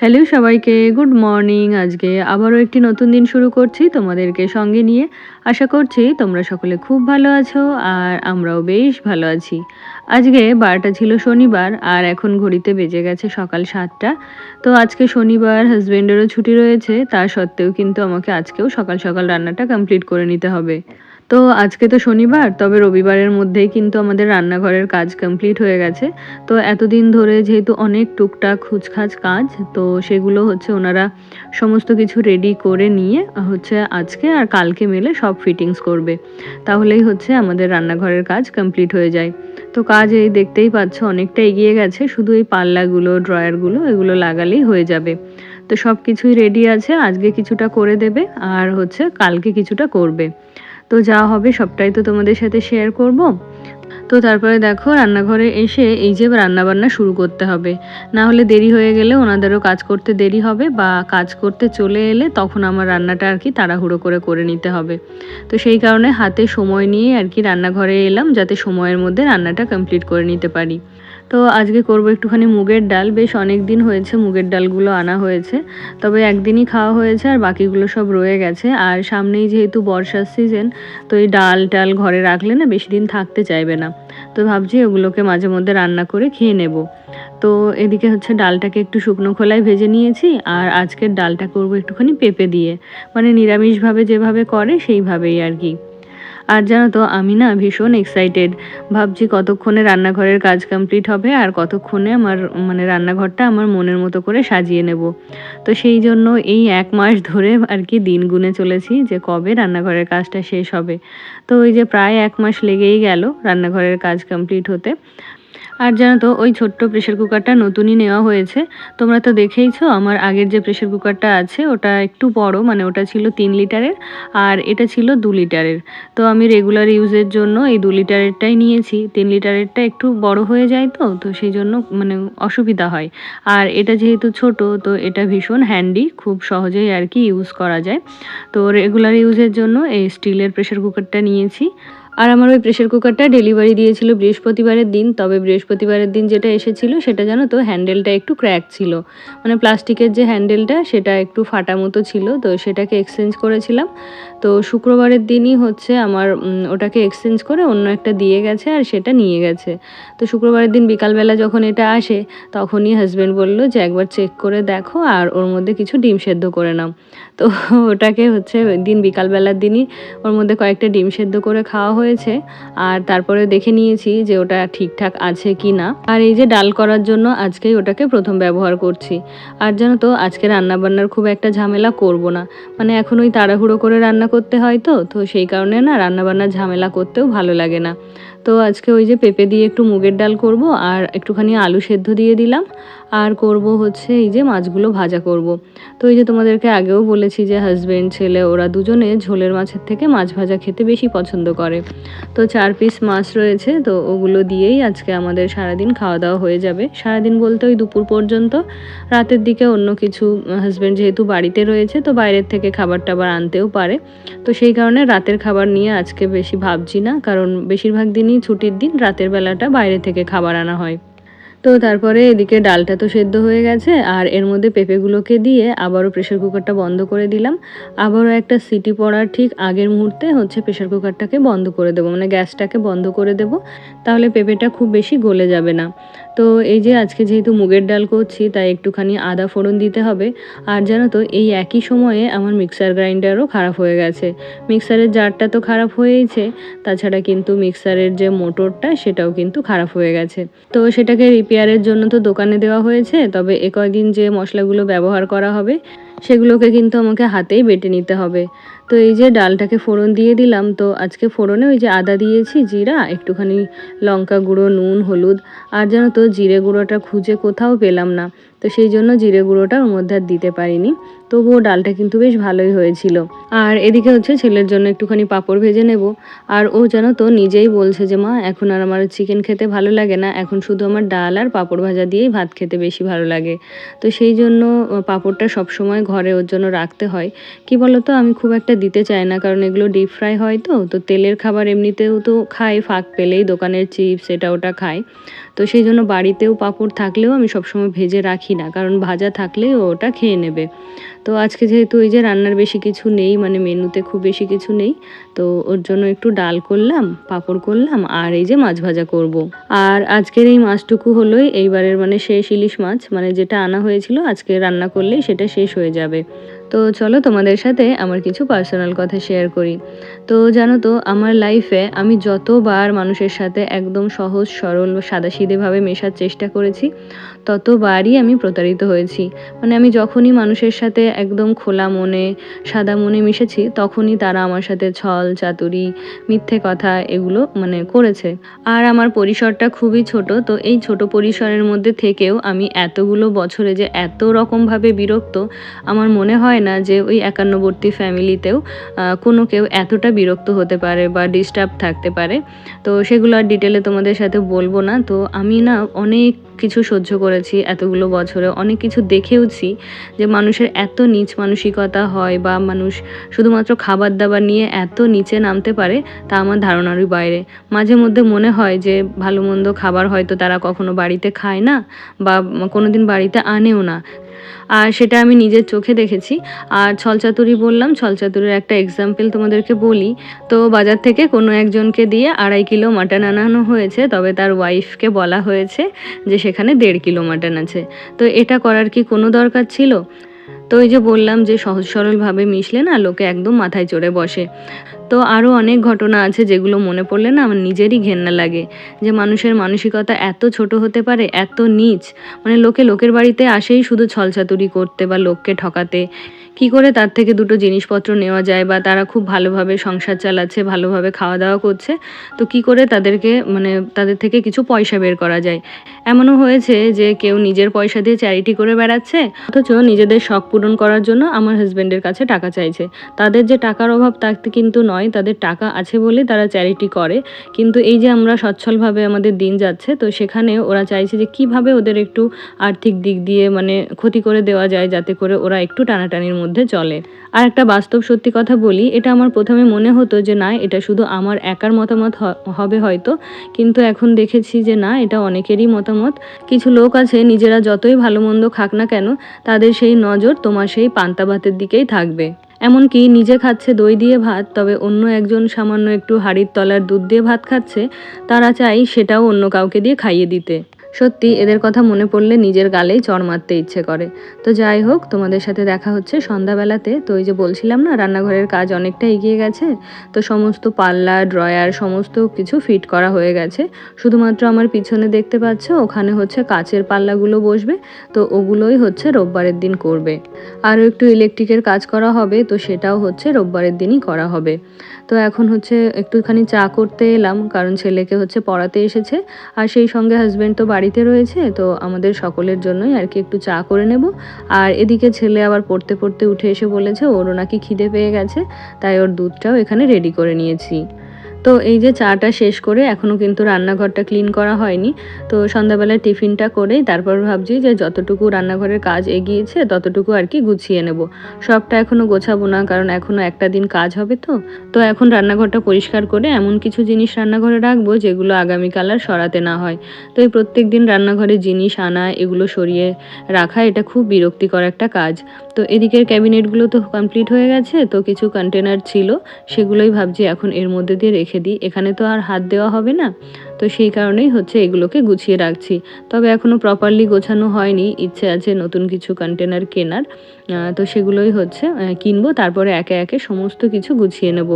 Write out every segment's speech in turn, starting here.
Hello সবাইকে, good morning. আজকে আবারও একটি নতুন দিন শুরু করছি তোমাদেরকে সঙ্গে নিয়ে। আশা করছি তোমরা সকলে খুব ভালো আছো আর আমরাও বেশ ভালো আছি। আজকে বারটা ছিল শনিবার আর এখন ঘড়িতে বেজে গেছে সকাল 7টা। তো আজকে শনিবার, হাজব্যান্ডেরও ছুটি রয়েছে, তা সত্ত্বেও কিন্তু আমাকে আজকেও সকাল সকাল রান্নাটা কমপ্লিট করে নিতে হবে। তো আজকে তো শনিবার, তবে রবিবারের মধ্যেই কিন্তু আমাদের রান্নাঘরের কাজ কমপ্লিট হয়ে গেছে। তো এতদিন ধরে যেহেতু অনেক টুকটাক খুচখাচ কাজ, তো সেগুলো হচ্ছে ওনারা সমস্ত কিছু রেডি করে নিয়ে হচ্ছে আজকে আর কালকে মিলে সব ফিটিংস করবে। তাহলেই হচ্ছে আমাদের রান্নাঘরের কাজ কমপ্লিট হয়ে যায়। তো কাজ এই দেখতেই পাচ্ছ অনেকটা এগিয়ে গেছে, শুধু এই পাল্লাগুলো, ড্রয়ারগুলো এগুলো লাগালেই হয়ে যাবে। তো সব কিছুই রেডি আছে, আজকে কিছুটা করে দেবে আর হচ্ছে কালকে কিছুটা করবে। তো যা হবে সবটাই তো তোমাদের সাথে শেয়ার করব। তো তারপরে দেখো রান্নাঘরে এসে এই যে রান্নাবান্না শুরু করতে হবে, না হলে দেরি হয়ে গেলে ওনাদেরও কাজ করতে দেরি হবে, বা কাজ করতে চলে এলে তখন আমার রান্নাটা আর কি তাড়াহুড়ো করে করে নিতে হবে। তো সেই কারণে হাতে সময় নিয়ে আর কি রান্নাঘরে এলাম, যাতে সময়ের মধ্যে রান্নাটা কমপ্লিট করে নিতে পারি। তো আজকে করব একটুখানি মুগের ডাল। বেশ অনেক দিন হয়েছে মুগের ডালগুলো আনা হয়েছে, তবে একদিনই খাওয়া হয়েছে আর বাকিগুলো সব রয়ে গেছে। আর সামনেই যেহেতু বর্ষার সিজন, তো এই ডাল টাল ঘরে রাখলে না বেশি দিন থাকতে চাইবে না। তো ভাবছি ওগুলোকে মাঝে মধ্যে রান্না করে খেয়ে নেব। তো এদিকে হচ্ছে ডালটাকে একটু শুকনো খোলায় ভেজে নিয়েছি, আর আজকের ডালটা করব একটুখানি পেঁপে দিয়ে, মানে নিরামিষভাবে যেভাবে করে সেইভাবেই আর কি। আর জানো তো আমি না ভীষণ এক্সাইটেড, ভাবছি কতক্ষণে রান্নাঘরের কাজ কমপ্লিট হবে আর কতক্ষণে আমার মানে রান্নাঘরটা আমার মনের মতো করে সাজিয়ে নেব। তো সেই জন্য এই 1 মাস ধরে আর কি দিন গুনে চলেছি যে কবে রান্নাঘরের কাজটা শেষ হবে। তো ওই যে প্রায় 1 মাস লেগেই গেল রান্নাঘরের কাজ কমপ্লিট হতে। আর জানো তো ওই ছোট্ট প্রেশার কুকারটা নতুনই নেওয়া হয়েছে। তোমরা তো দেখেইছো আমার আগের যে প্রেশার কুকারটা আছে ওটা একটু বড়, মানে ওটা ছিল 3 লিটারের আর এটা ছিল 2 লিটারের। তো আমি রেগুলার ইউজের জন্য এই 2 লিটারেরটাই নিয়েছি। 3 লিটারেরটা একটু বড় হয়ে যায়, তো তো সেই জন্য মানে অসুবিধা হয়। আর এটা যেহেতু ছোট, তো এটা ভীষণ হ্যান্ডি, খুব সহজেই আর কি ইউজ করা যায়। তো রেগুলার ইউজের জন্য এই স্টিলের প্রেশার কুকারটা নিয়েছি। আর আমার ওই প্রেশার কুকারটা ডেলিভারি দিয়েছিল বৃহস্পতিবারের দিন, তবে বৃহস্পতিবারের দিন যেটা এসেছিল সেটা জানো তো হ্যান্ডেলটা একটু ক্র্যাক ছিল, মানে প্লাস্টিকের যে হ্যান্ডেলটা সেটা একটু ফাটা মতো ছিল, তো সেটাকে এক্সচেঞ্জ করেছিলাম। তো শুক্রবারের দিনই হচ্ছে আমার ওটাকে এক্সচেঞ্জ করে অন্য একটা দিয়ে গেছে আর সেটা নিয়ে গেছে। তো শুক্রবারের দিন বিকালবেলা যখন এটা আসে, তখনই হাজব্যান্ড বলল যে একবার চেক করে দেখো আর ওর মধ্যে কিছু ডিম সেদ্ধ করে নাও। তো ওটাকে হচ্ছে ওই দিন বিকালবেলার দিনই ওর মধ্যে কয়েকটা ডিম সেদ্ধ করে খাওয়া হয়েছে। আর তারপরে দেখে নিয়েছি যে ওটা ঠিকঠাক আছে কি না। আর এই যে ডাল করার জন্য আজকেই ওটাকে প্রথম ব্যবহার করছি। আর জানো তো আজকে রান্নাবান্নার খুব একটা ঝামেলা করব না, মানে এখন ওই তাড়াহুড়ো করে রান্না করতে হয়, তো তো সেই কারণে না রান্নাবান্নার ঝামেলা করতেও ভালো লাগে না। তো আজকে ওই যে পেঁপে দিয়ে একটু মুগের ডাল করব আর একটুখানি আলু সেদ্ধ দিয়ে দিলাম। আর করব হচ্ছে এই যে মাছগুলো ভাজা করব। তো এই যে তোমাদেরকে আগেও বলেছি যে হাজব্যান্ড ছেলে ওরা দুজনে ঝোলের মাছের থেকে মাছ ভাজা খেতে বেশি পছন্দ করে। তো 4 পিস মাছ রয়েছে, তো ওগুলো দিয়েই আজকে আমাদের সারাদিন খাওয়া দাওয়া হয়ে যাবে। সারাদিন বলতে ওই দুপুর পর্যন্ত, রাতের দিকে অন্য কিছু হাজব্যান্ড যেহেতু বাড়িতে রয়েছে তো বাইরের থেকে খাবার টাবার আনতেও পারে। তো সেই কারণে রাতের খাবার নিয়ে আজকে বেশি ভাবছি না, কারণ বেশিরভাগ দিনই ছুটির দিন রাতের বেলাটা বাইরে থেকে খাবার আনা হয়। তো তারপরে এদিকে ডালটা তো সেদ্ধ হয়ে গেছে, আর এর মধ্যে পেঁপেগুলোকে দিয়ে আবারও প্রেশার কুকারটা বন্ধ করে দিলাম। আবারও একটা সিটি পড়ার ঠিক আগের মুহূর্তে হচ্ছে প্রেশার কুকারটাকে বন্ধ করে দেবো, মানে গ্যাসটাকে বন্ধ করে দেবো, তাহলে পেঁপেটা খুব বেশি গলে যাবে না। তো এই যে আজকে যেহেতু মুগের ডাল করছি তাই একটুখানি আদা ফোড়ন দিতে হবে। আর জানো তো এই একই সময়ে আমার মিক্সার গ্রাইন্ডারও খারাপ হয়ে গেছে। মিক্সারের জারটা তো খারাপ হয়েইছে, তাছাড়া কিন্তু মিক্সারের যে মোটরটা সেটাও কিন্তু খারাপ হয়ে গেছে। তো সেটাকে রিপেয়ারের জন্য তো দোকানে দেওয়া হয়েছে, তবে এ কয়দিন যে মশলাগুলো ব্যবহার করা হবে সেগুলোকে কিন্তু আমাকে হাতেই বেটে নিতে হবে। তো এই যে ডালটাকে ফোড়ন দিয়ে দিলাম, তো আজকে ফোড়নে ওই যে আদা দিয়েছি, জিরা, একটুখানি লঙ্কা গুঁড়ো, নুন, হলুদ। আর জানো তো জিরে গুঁড়োটা খুঁজে কোথাও পেলাম না, তো সেই জন্য জিরে গুঁড়োটা ওর মধ্যে আর দিতে পারিনি। তবুও ডালটা কিন্তু বেশ ভালোই হয়েছিল। আর এদিকে হচ্ছে ছেলের জন্য একটুখানি পাঁপড় ভেজে নেব। আর ও জানো তো নিজেই বলছে যে মা এখন আর আমার চিকেন খেতে ভালো লাগে না, এখন শুধু আমার ডাল আর পাঁপড় ভাজা দিয়েই ভাত খেতে বেশি ভালো লাগে। তো সেই জন্য পাঁপড়টা সবসময় ঘরে ওর জন্য রাখতে হয়। কি বলতো আমি খুব একটা দিতে চাই না, কারণ এগুলো ডিপ ফ্রাই হয়, তো তো তেলের খাবার এমনিতেও তো খাই, ফাঁক পেলেই দোকানের চিপস এটা ওটা খাই। তো সেই জন্য বাড়িতেও পাঁপড় থাকলেও আমি সবসময় ভেজে রাখি না, কারণ ভাজা থাকলে ও ওটা খেয়ে নেবে। তো আজকে যেহেতু ওই যে রান্নার বেশি কিছু নেই, মানে মেনুতে খুব বেশি কিছু নেই, তো ওর জন্য একটু ডাল করলাম, পাঁপড় করলাম আর এই যে মাছ ভাজা করব। আর আজকের এই মাছটুকু হলোই এইবারের মানে শেষ ইলিশ মাছ, মানে যেটা আনা হয়েছিল আজকে রান্না করলেই সেটা শেষ হয়ে যাবে। তো চলো তোমাদের সাথে আমার কিছু পার্সোনাল কথা শেয়ার করি। তো জানো তো আমার লাইফে আমি যতবার মানুষের সাথে একদম সহজ সরল সাদাসিধেভাবে মেশার চেষ্টা করেছি, ততবারই আমি প্রতারিত হয়েছি। মানে আমি যখনই মানুষের সাথে একদম খোলা মনে সাদা মনে মিশেছি, তখনই তারা আমার সাথে ছল চাতুরি মিথ্যে কথা এগুলো মানে করেছে। আর আমার পরিসরটা খুবই ছোট, তো এই ছোট পরিসরের মধ্যে থেকেও আমি এতগুলো বছরে যে এত রকমভাবে বিরক্ত, আমার মনে হয় না যে ওই একান্নবর্তী ফ্যামিলিতেও কোনো কেউ এতটা বিরক্ত হতে পারে বা ডিস্টার্ব থাকতে পারে। তো সেগুলো আর ডিটেলে তোমাদের সাথে বলবো না। তো আমি না অনেক কিছু সহ্য করেছি এতগুলো বছরে, অনেক কিছু দেখেওছি যে মানুষের এত নীচ মানসিকতা হয় বা মানুষ শুধুমাত্র খাবার দাবার নিয়ে এত নিচে নামতে পারে, তা আমার ধারণারই বাইরে। মাঝে মধ্যে মনে হয় যে ভালো মন্দ খাবার হয়তো তারা কখনো বাড়িতে খায় না বা কোনোদিন বাড়িতে আনেও না, আর সেটা আমি নিজের চোখে দেখেছি। আর ছলচাতুরি বললাম, ছলচাতুরির একটা এক্সাম্পল তোমাদেরকে বলি। তো বাজার থেকে কোনো একজনকে দিয়ে 2.5 কিলো মাটন আনানো হয়েছে, তবে তার ওয়াইফকে বলা হয়েছে যে সেখানে 1.5 কিলো মাটন আছে। তো এটা করার কি কোনো দরকার ছিল? তো ওই যে বললাম যে সহজ সরলভাবে মিশলে না লোকে একদম মাথায় চড়ে বসে। তো আরও অনেক ঘটনা আছে যেগুলো মনে পড়লে না আমার নিজেরই ঘেন্না লাগে, যে মানুষের মানসিকতা এত ছোট হতে পারে, এত নীচ। মানে লোকের বাড়িতে আসেই শুধু ছলচাতুরি করতে বা লোককে ঠকাতে। কি করে তার থেকে দুটো জিনিসপত্র নেওয়া যায়, বা তারা খুব ভালোভাবে সংসার চালাচ্ছে, ভালোভাবে খাওয়া দাওয়া করছে, তো কি করে তাদেরকে মানে তাদের থেকে কিছু পয়সা বের করা যায়। এমনও হয়েছে যে কেউ নিজের পয়সা দিয়ে চ্যারিটি করে বেড়াচ্ছে, অথচ নিজেদের শখ পূরণ করার জন্য আমার হাজব্যান্ডের কাছে টাকা চাইছে। তাদের যে টাকার অভাব তাতে কিন্তু নয়, তাদের টাকা আছে বলে তারা চ্যারিটি করে। কিন্তু এই যে আমরা সচ্ছলভাবে আমাদের দিন যাচ্ছে, তো সেখানে ওরা চাইছে যে কিভাবে ওদের একটু আর্থিক দিক দিয়ে মানে ক্ষতি করে দেওয়া যায়, যাতে করে ওরা একটু টানাটানির মধ্যে চলে। আর একটা বাস্তব সত্যি কথা বলি, এটা আমার প্রথমে মনে হতো যে না, এটা শুধু আমার একার মতামত হবে হয়তো, কিন্তু এখন দেখেছি যে না, এটা অনেকেরই মতামত। কিছু লোক আছে নিজেরা যতই ভালো মন্দ খাক না কেন, তাদের সেই নজর তোমার সেই পান্তা ভাতের দিকেই থাকবে। এমনকি নিজে খাচ্ছে দই দিয়ে ভাত, তবে অন্য একজন সামান্য একটু হাঁড়ির তলার দুধ দিয়ে ভাত খাচ্ছে, তারা চাই সেটাও অন্য কাউকে দিয়ে খাইয়ে দিতে। সত্যি এদের কথা মনে পড়লে নিজের গালেই চড় মারতে ইচ্ছে করে। তো যাই হোক, তোমাদের সাথে দেখা হচ্ছে সন্ধ্যাবেলাতে। তো ওই যে বলছিলাম না, রান্নাঘরের কাজ অনেকটা এগিয়ে গেছে। তো সমস্ত পাল্লা ড্রয়ার সমস্ত কিছু ফিট করা হয়ে গেছে। শুধুমাত্র আমার পিছনে দেখতে পাচ্ছ, ওখানে হচ্ছে কাচের পাল্লাগুলো বসবে, তো ওগুলোই হচ্ছে রোববারের দিন করবে। আরও একটু ইলেকট্রিকের কাজ করা হবে, তো সেটাও হচ্ছে রোববারের দিনই করা হবে। তো এখন হচ্ছে একটুখানি চা করতে এলাম, কারণ ছেলেকে হচ্ছে পড়াতে এসেছে, আর সেই সঙ্গে হাজব্যান্ড তো বাড়িতে রয়েছে। তো আমাদের সকলের জন্যই আর কি একটু চা করে নেব। আর এদিকে ছেলে আবার পড়তে পড়তে উঠে এসে বলেছে ওরও নাকি খিদে পেয়ে গেছে, তাই ওর দুধটাও এখানে রেডি করে নিয়েছি। তো এই যে চাটা শেষ করে এখনও কিন্তু রান্নাঘরটা ক্লিন করা হয়নি। তো সন্ধ্যাবেলায় টিফিনটা করেই তারপর ভাবছি যে যতটুকু রান্নাঘরের কাজ এগিয়েছে ততটুকু আর কি গুছিয়ে নেব। সবটা এখনও গোছাবো না, কারণ এখনও একটা দিন কাজ হবে। তো এখন রান্নাঘরটা পরিষ্কার করে এমন কিছু জিনিস রান্নাঘরে রাখবো যেগুলো আগামীকাল আর সরাতে না হয়। তো এই প্রত্যেক দিন রান্নাঘরে জিনিস আনা, এগুলো সরিয়ে রাখা, এটা খুব বিরক্তিকর একটা কাজ। তো এদিকের ক্যাবিনেটগুলো তো কমপ্লিট হয়ে গেছে, তো কিছু কন্টেনার ছিল, সেগুলোই ভাবছি এখন এর মধ্যে দিয়ে রেখে দিই। এখানে তো আর হাত দেওয়া হবে না, তো সেই কারণেই হচ্ছে এগুলোকে গুছিয়ে রাখছি। তবে এখনও প্রপারলি গোছানো হয়নি, ইচ্ছে আছে নতুন কিছু কন্টেনার কেনার। তো সেগুলোই হচ্ছে কিনবো, তারপরে একে একে সমস্ত কিছু গুছিয়ে নেব।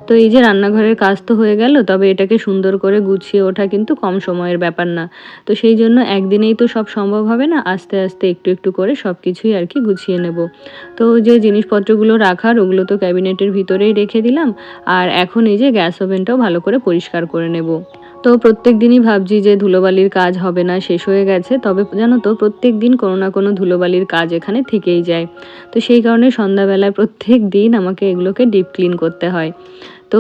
তো এই যে রান্নাঘরের কাজ তো হয়ে গেল, তবে এটাকে সুন্দর করে গুছিয়ে ওঠা কিন্তু কম সময়ের ব্যাপার না। তো সেই জন্য একদিনেই তো সব সম্ভব হবে না, আস্তে আস্তে একটু একটু করে সব কিছুই আর কি গুছিয়ে নেব। তো যে জিনিসপত্রগুলো রাখার ওগুলো তো ক্যাবিনেটের ভিতরেই রেখে দিলাম। আর এখন এই যে গ্যাস ওভেনটাও ভালো করে পরিষ্কার করে নেব। তো প্রত্যেক দিনই ভাবছি যে ধুলোবালির কাজ হবে না, শেষ হয়ে গেছে, তবে জানো তো প্রত্যেক দিন কোনো না কোনো ধুলোবালির কাজ এখানে থেকেই যায়। তো সেই কারণে সন্ধ্যাবেলায় প্রত্যেক দিন আমাকে এগুলোকে ডিপ ক্লিন করতে হয়। তো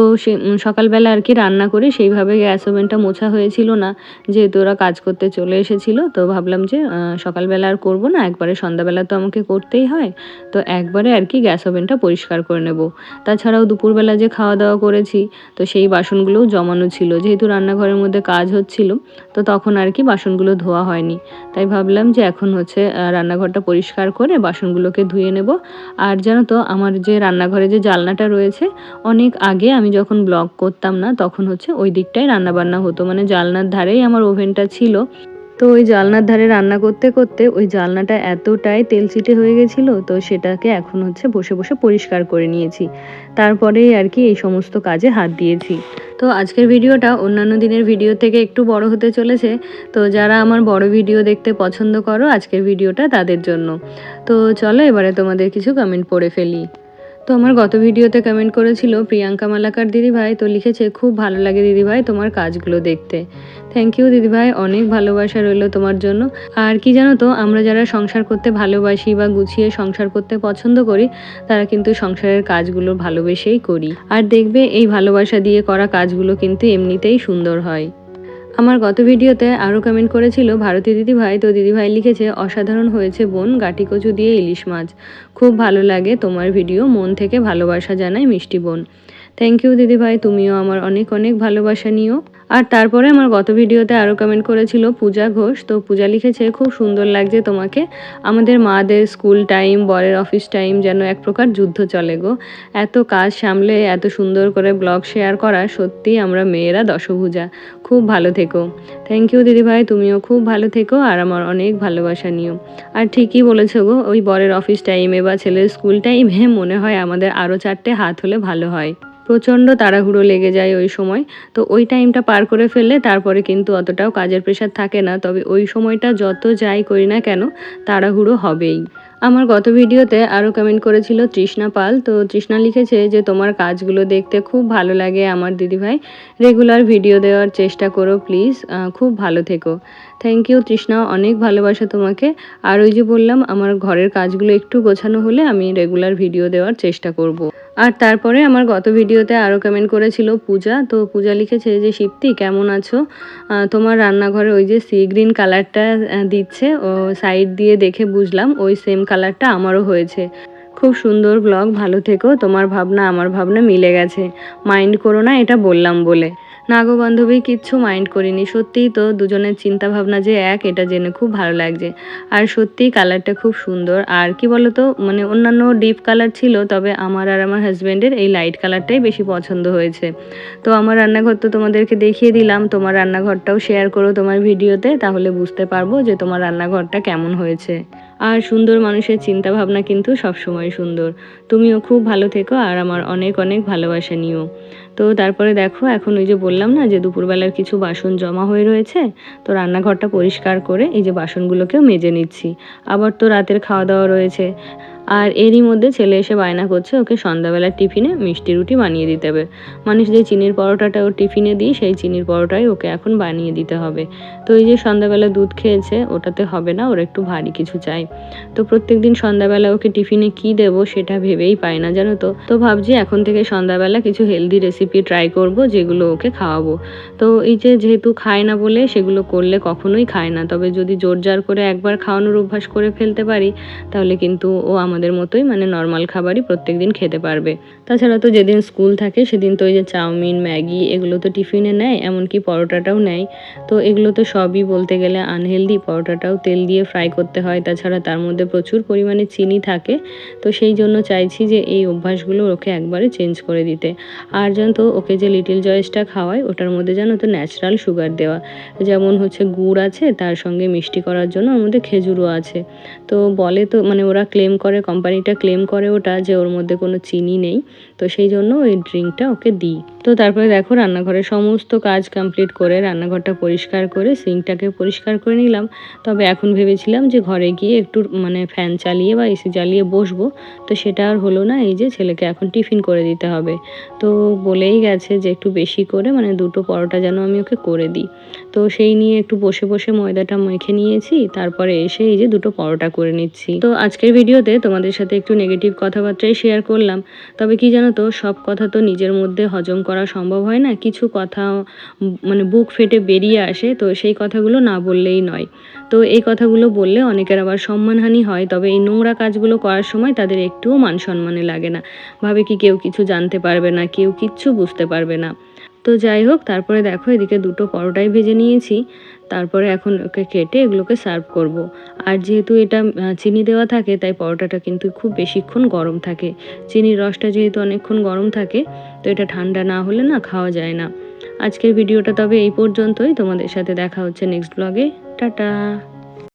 সকালবেলা আর কি রান্না করে সেইভাবে গ্যাস ওভেনটা মোছা হয়েছিল না, যেহেতু ওরা কাজ করতে চলে এসেছিলো। তো ভাবলাম যে সকালবেলা আর করবো না, একবারে সন্ধ্যাবেলা তো আমাকে করতেই হয়, তো একবারে আর কি গ্যাস ওভেনটা পরিষ্কার করে নেব। তাছাড়াও দুপুরবেলা যে খাওয়া দাওয়া করেছি, তো সেই বাসনগুলোও জমানো ছিল, যেহেতু রান্নাঘরের মধ্যে কাজ হচ্ছিল, তো তখন আর কি বাসনগুলো ধোয়া হয়নি। তাই ভাবলাম যে এখন হচ্ছে রান্নাঘরটা পরিষ্কার করে বাসনগুলোকে ধুয়ে নেব। আর জানো তো, আমার যে রান্নাঘরে যে জানলাটা রয়েছে, অনেক আগে আমি যখন ব্লগ করতাম না তখন হচ্ছে ওই দিকটায় রান্নাবান্না হতো, মানে জানলার ধারেই আমার ওভেনটা ছিল। তো ওই জানলার ধারে রান্না করতে করতে ওই জানলাটা এতটাই তেলচিটে হয়ে গেছিলো, তো সেটাকে এখন হচ্ছে বসে বসে পরিষ্কার করে নিয়েছি। তারপরেই আর কি এই সমস্ত কাজে হাত দিয়েছি। তো আজকের ভিডিওটা অন্যান্য দিনের ভিডিও থেকে একটু বড় হতে চলেছে। তো যারা আমার বড় ভিডিও দেখতে পছন্দ করো, আজকের ভিডিওটা তাদের জন্য। তো চলো এবারে তোমাদের কিছু কমেন্ট পড়ে ফেলি। তো আমার গত ভিডিওতে কমেন্ট করেছিল প্রিয়াঙ্কা মালাকার দিদিভাই, তো লিখেছে খুব ভালো লাগে দিদিভাই তোমার কাজগুলো দেখতে। থ্যাংক ইউ দিদিভাই, অনেক ভালোবাসা রইল তোমার জন্য। আর কি জানো তো, আমরা যারা সংসার করতে ভালোবাসি বা গুছিয়ে সংসার করতে পছন্দ করি, তারা কিন্তু সংসারের কাজগুলো ভালোবেসেই করি। আর দেখবে এই ভালোবাসা দিয়ে করা কাজগুলো কিন্তু এমনিতেই সুন্দর হয়। আমার গত ভিডিওতে আরও কমেন্ট করেছিল ভারতী দিদিভাই, তো দিদিভাই লিখেছে অসাধারণ হয়েছে বোন, গাটি কচু দিয়ে ইলিশ মাছ, খুব ভালো লাগে তোমার ভিডিও, মন থেকে ভালোবাসা জানাই মিষ্টি বোন। থ্যাংক ইউ দিদিভাই, তুমিও আমার অনেক অনেক ভালোবাসা নিও। আর তারপরে আমার গত ভিডিওতে আরও কমেন্ট করেছিল পূজা ঘোষ, তো পূজা লিখেছে খুব সুন্দর লাগছে তোমাকে, আমাদের মাদের স্কুল টাইম, বরের অফিস টাইম যেন এক প্রকার যুদ্ধ চলে গো, এত কাজ সামলে এত সুন্দর করে ব্লগ শেয়ার করা, সত্যি আমরা মেয়েরা দশভুজা, খুব ভালো থেকো। থ্যাংক ইউ দিদিভাই, তুমিও খুব ভালো থেকো আর আমার অনেক ভালোবাসা নিও। আর ঠিকই বলেছো গো, ওই বরের অফিস টাইমে বা ছেলের স্কুল টাইমে মনে হয় আমাদের আরও 4টে হাত হলে ভালো হয়, প্রচণ্ড তাড়াহুড়ো লেগে যায় ওই সময়। তো ওই টাইমটা পার করে ফেললে তারপরে কিন্তু অতটাও কাজের প্রেশার থাকে না, তবে ওই সময়টা যত যাই করি না কেন তাড়াহুড়ো হবেই। আমার গত ভিডিওতে আরও কমেন্ট করেছিল তৃষ্ণা পাল, তো তৃষ্ণা লিখেছে যে তোমার কাজগুলো দেখতে খুব ভালো লাগে আমার দিদিভাই, রেগুলার ভিডিও দেওয়ার চেষ্টা করো প্লিজ, খুব ভালো থেকো। থ্যাংক ইউ তৃষ্ণা, অনেক ভালোবাসা তোমাকে। আর ওই যে বললাম, আমার ঘরের কাজগুলো একটু গোছানো হলে আমি রেগুলার ভিডিও দেওয়ার চেষ্টা করব। আর তারপরে আমার গত ভিডিওতে আরও কমেন্ট করেছিল পূজা, তো পূজা লিখেছে যে শিপ্তি কেমন আছো, তোমার রান্নাঘরে ওই যে সি গ্রিন কালারটা দিচ্ছে, ও সাইড দিয়ে দেখে বুঝলাম ওই সেম কালারটা আমারও হয়েছে, খুব সুন্দর ব্লগ, ভালো থেকো, তোমার ভাবনা আমার ভাবনা মিলে গেছে, মাইন্ড করো না এটা বললাম বলে। না গো বান্ধবী, কিচ্ছু মাইন্ড করিনি, সত্যিই তো দুজনের চিন্তা ভাবনা যে এক, এটা জেনে খুব ভালো লাগছে। আর সত্যিই কালারটা খুব সুন্দর। আর কি বলো তো, মানে অন্যান্য ডিপ কালার ছিল, তবে আমার আর আমার হাজব্যান্ডের এই লাইট কালারটাই বেশি পছন্দ হয়েছে। তো আমার রান্নাঘর তো তোমাদেরকে দেখিয়ে দিলাম, তোমার রান্নাঘরটাও শেয়ার করো তোমার ভিডিওতে, তাহলে বুঝতে পারবো যে তোমার রান্নাঘরটা কেমন হয়েছে। আর সুন্দর মানুষের চিন্তা ভাবনা কিন্তু সবসময় সুন্দর। তুমিও খুব ভালো থেকো আর আমার অনেক অনেক ভালোবাসা নিও। তো তারপরে দেখো, এখন ওই যে বললাম না যে দুপুরবেলার কিছু বাসন জমা হয়ে রয়েছে, তো রান্নাঘরটা পরিষ্কার করে এই যে বাসনগুলোকেও মেজে নিচ্ছি। আবার তো রাতের খাওয়া দাওয়া রয়েছে। আর এরই মধ্যে ছেলে এসে বায়না করছে ওকে সন্ধ্যাবেলার টিফিনে মিষ্টি রুটি বানিয়ে দিতে হবে। মানুষ যে চিনির পরোটাটা ওর টিফিনে দিই, সেই চিনির পরোটাই ওকে এখন বানিয়ে দিতে হবে। তো এই যে সন্ধ্যাবেলা দুধ খেয়েছে, ওটাতে হবে না, ওর একটু ভারী কিছু চাই। তো প্রত্যেকদিন সন্ধ্যাবেলা ওকে টিফিনে কি দেব সেটা ভেবেই পাই না, জানো তো। তো ভাবছি এখন থেকে সন্ধ্যাবেলা কিছু হেলদি রেসিপি ট্রাই করব, যেগুলো ওকে খাওয়াবো। তো এই যে যেহেতু খায় না বলে সেগুলো করলে কখনোই খায় না, তবে যদি জোর জার করে একবার খাওয়ানোর অভ্যাস করে ফেলতে পারি, তাহলে কিন্তু ও আমাদের মতোই মানে নর্মাল খাবারই প্রত্যেকদিন খেতে পারবে। তাছাড়া তো যেদিন স্কুল থাকে সেদিন তো ওই যে চাউমিন, ম্যাগি এগুলো তো টিফিনে নেয়, এমনকি পরোটাটাও নেয়। তো এগুলো তো সবই বলতে গেলে আনহেলদি, পরোটাটাও তেল দিয়ে ফ্রাই করতে হয়, তাছাড়া তার মধ্যে প্রচুর পরিমাণে চিনি থাকে। তো সেই জন্য চাইছি যে এই অভ্যাসগুলো ওকে একবারে চেঞ্জ করে দিতে। আর জানো তো, ওকে যে লিটিল জয়েসটা খাওয়ায় ওটার মধ্যে জানো তো ন্যাচারাল সুগার দেওয়া, যেমন হচ্ছে গুড় আছে, তার সঙ্গে মিষ্টি করার জন্য ওর মধ্যে খেজুরও আছে। তো বলে তো, মানে ওরা ক্লেম করে, কোম্পানিটা ক্লেম করে ওটা, যে ওর মধ্যে কোনো চিনি নেই, তো সেই জন্য ওই ড্রিঙ্কটা ওকে দিই। তো তো তারপরে দেখো রান্নাঘরের সমস্ত কাজ কমপ্লিট করে রান্নাঘরটা পরিষ্কার করে সিঙ্কটাকে পরিষ্কার করে নিলাম। তবে এখন ভেবেছিলাম যে ঘরে গিয়ে একটু মানে ফ্যান চালিয়ে বা এসি চালিয়ে বসবো, তো সেটা আর হলো না। এই যে ছেলেকে এখন টিফিন করে দিতে হবে। তো বলেই গেছে যে একটু বেশি করে মানে 2টো পরোটা যেন আমি ওকে করে দিই। তো সেই নিয়ে একটু বসে বসে ময়দাটা মেখে নিয়েছি, তারপরে এসে এই যে 2টো পরোটা করে নিচ্ছি। তো আজকের ভিডিওতে তোমাদের সাথে একটু নেগেটিভ কথাবার্তাই শেয়ার করলাম। তবে কি জানো তো, সব কথা তো নিজের মধ্যে হজম করা সম্ভব হয় না। কিছু কথা মানে বুক ফেটে বেরিয়ে আসে, তো সেই কথাগুলো না বললেই নয়। তো এই কথাগুলো বললে অনেকের আবার সম্মানহানি হয়, তবে এই নোংরা কাজগুলো করার সময় তাদের একটুও মান সম্মানে লাগে না। ভাবে কি কেউ কিছু জানতে পারবে না, কেউ কিচ্ছু বুঝতে পারবে না। তো যাই হোক, তারপরে দেখো এদিকে 2টো পরোটাই ভেজে নিয়েছি। তারপরে এখন ওকে কেটে এগুলোকে সার্ভ করব। আর যেহেতু এটা চিনি দেওয়া থাকে, তাই পরোটাটা কিন্তু খুব বেশিক্ষণ গরম থাকে। চিনির রসটা যেহেতু অনেকক্ষণ গরম থাকে, তো এটা ঠান্ডা না হলে না খাওয়া যায় না। আজকের ভিডিওটা তবে এই পর্যন্তই। তোমাদের সাথে দেখা হচ্ছে নেক্সট ব্লগে। টাটা।